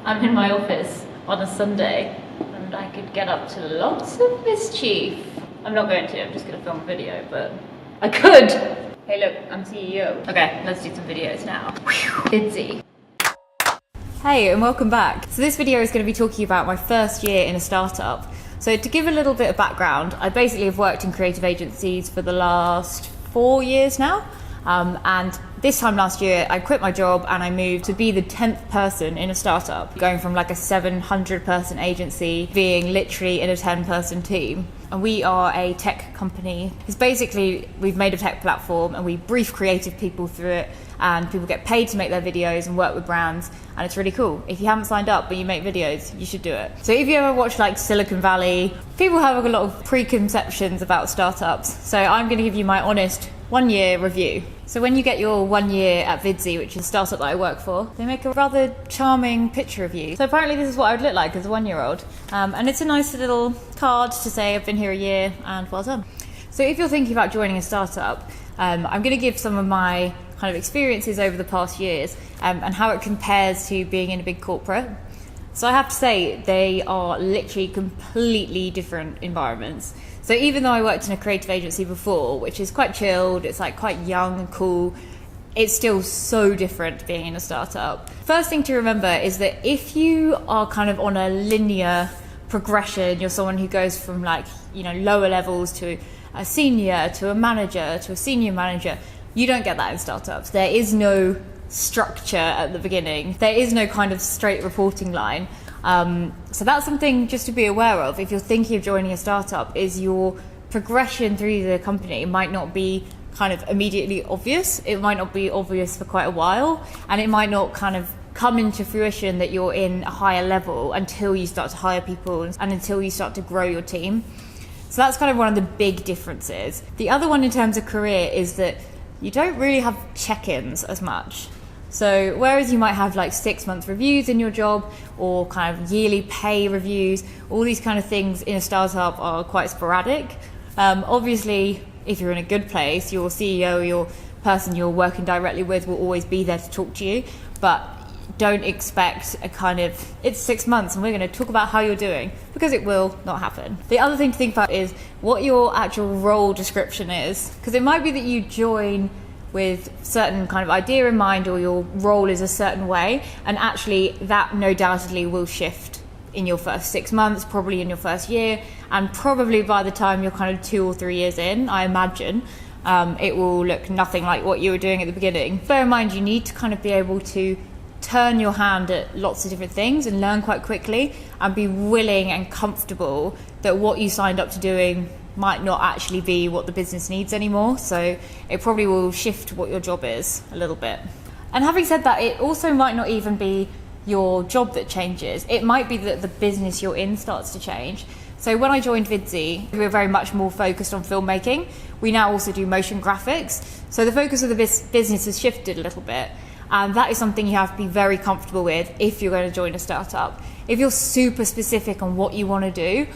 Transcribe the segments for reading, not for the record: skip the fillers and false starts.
I'm in my office on a Sunday and I could get up to lots of mischief. I'm not going to, I'm just going to film a video, but I could. Hey look, I'm CEO. Okay, let's do some videos now. Lydsie. Hey, and welcome back. So this video is going to be talking about my first year in a startup. So to give a little bit of background, I basically have worked in creative agencies for the last 4 years now. And this time last year, I quit my job and I moved to be the 10th person in a startup, going from like a 700 person agency being literally in a 10-person team. And we are a tech company. It's basically, we've made a tech platform and we brief creative people through it, and people get paid to make their videos and work with brands, and it's really cool. If you haven't signed up but you make videos, you should do it. So if you ever watch like Silicon Valley, people have a lot of preconceptions about startups. So I'm going to give you my honest 1 year review. So when you get your 1 year at Lydsie, which is a startup that I work for, they make a rather charming picture of you. So apparently this is what I would look like as a 1-year-old. And it's a nice little card to say I've been here a year and well done. So if you're thinking about joining a startup, I'm going to give some of my kind of experiences over the past years and how it compares to being in a big corporate. So I have to say they are literally completely different environments. So even though I worked in a creative agency before, which is quite chilled, it's like quite young and cool, it's still so different being in a startup. First thing to remember is that if you are kind of on a linear progression, you're someone who goes from like, lower levels to a senior, to a manager, to a senior manager, you don't get that in startups. There is no structure at the beginning. There is no kind of straight reporting line. So that's something just to be aware of if you're thinking of joining a startup, is your progression through the company might not be kind of immediately obvious. It might not be obvious for quite a while, and it might not kind of come into fruition that you're in a higher level until you start to hire people and until you start to grow your team. So that's kind of one of the big differences. The other one in terms of career is that you don't really have check-ins as much. So whereas you might have like 6-month reviews in your job or kind of yearly pay reviews, all these kind of things in a startup are quite sporadic. Obviously, if you're in a good place, your CEO, your person you're working directly with will always be there to talk to you, but don't expect a kind of, it's 6 months and we're going to talk about how you're doing, because it will not happen. The other thing to think about is what your actual role description is, because it might be that you join with certain kind of idea in mind, or your role is a certain way, and actually that no doubtedly will shift in your first 6 months, probably in your first year, and probably by the time you're kind of 2 or 3 years in, I imagine, it will look nothing like what you were doing at the beginning. Bear in mind, you need to kind of be able to turn your hand at lots of different things and learn quite quickly, and be willing and comfortable that what you signed up to doing might not actually be what the business needs anymore. So it probably will shift what your job is a little bit. And having said that, it also might not even be your job that changes. It might be that the business you're in starts to change. So when I joined Lydsie, we were very much more focused on filmmaking. We now also do motion graphics. So the focus of the business has shifted a little bit. And that is something you have to be very comfortable with if you're going to join a startup. If you're super specific on what you want to do,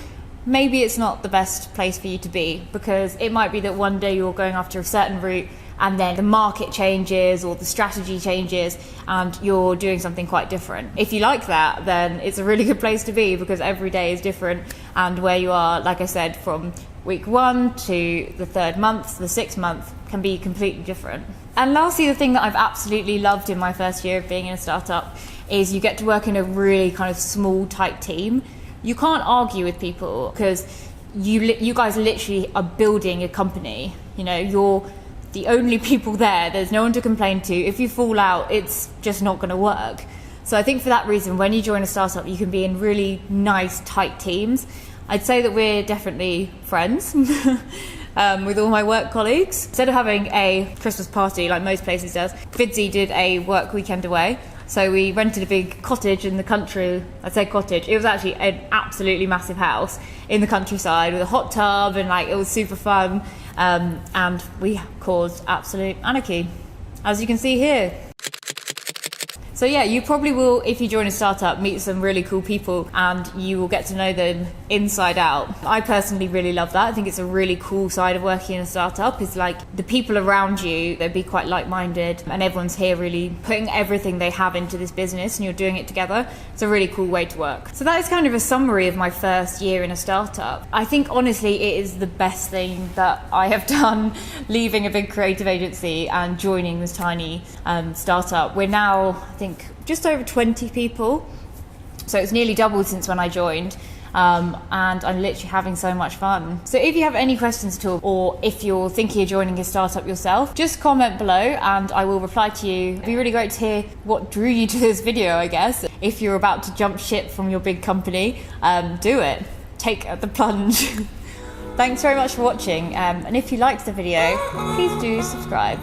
maybe it's not the best place for you to be, because it might be that one day you're going after a certain route and then the market changes or the strategy changes and you're doing something quite different. If you like that, then it's a really good place to be, because every day is different, and where you are, like I said, from week 1 to the 3rd month, the 6th month, can be completely different. And lastly, the thing that I've absolutely loved in my first year of being in a startup is you get to work in a really kind of small, tight team. You can't argue with people, because you guys literally are building a company. You're the only people there. There's no one to complain to. If you fall out, it's just not going to work. So I think for that reason, when you join a startup, you can be in really nice, tight teams. I'd say that we're definitely friends with all my work colleagues. Instead of having a Christmas party like most places does, Lydsie did a work weekend away. So we rented a big cottage in the country. I'd say cottage. It was actually an absolutely massive house in the countryside with a hot tub, and it was super fun. And we caused absolute anarchy, as you can see here. So yeah, you probably will, if you join a startup, meet some really cool people and you will get to know them inside out. I personally really love that. I think it's a really cool side of working in a startup. It's like the people around you, they'd be quite like-minded and everyone's here really putting everything they have into this business and you're doing it together. It's a really cool way to work. So that is kind of a summary of my first year in a startup. I think honestly it is the best thing that I have done, leaving a big creative agency and joining this tiny startup. We're now, I think, just over 20 people. So it's nearly doubled since when I joined. And I'm literally having so much fun. So if you have any questions at all, or if you're thinking of joining a startup yourself, just comment below and I will reply to you. It'd be really great to hear what drew you to this video, I guess. If you're about to jump ship from your big company, do it. Take the plunge. Thanks very much for watching. And if you liked the video, please do subscribe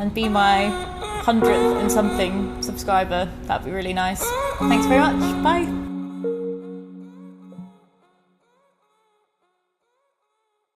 and be my 100th and something subscriber. That'd be really nice. Thanks very much. Bye.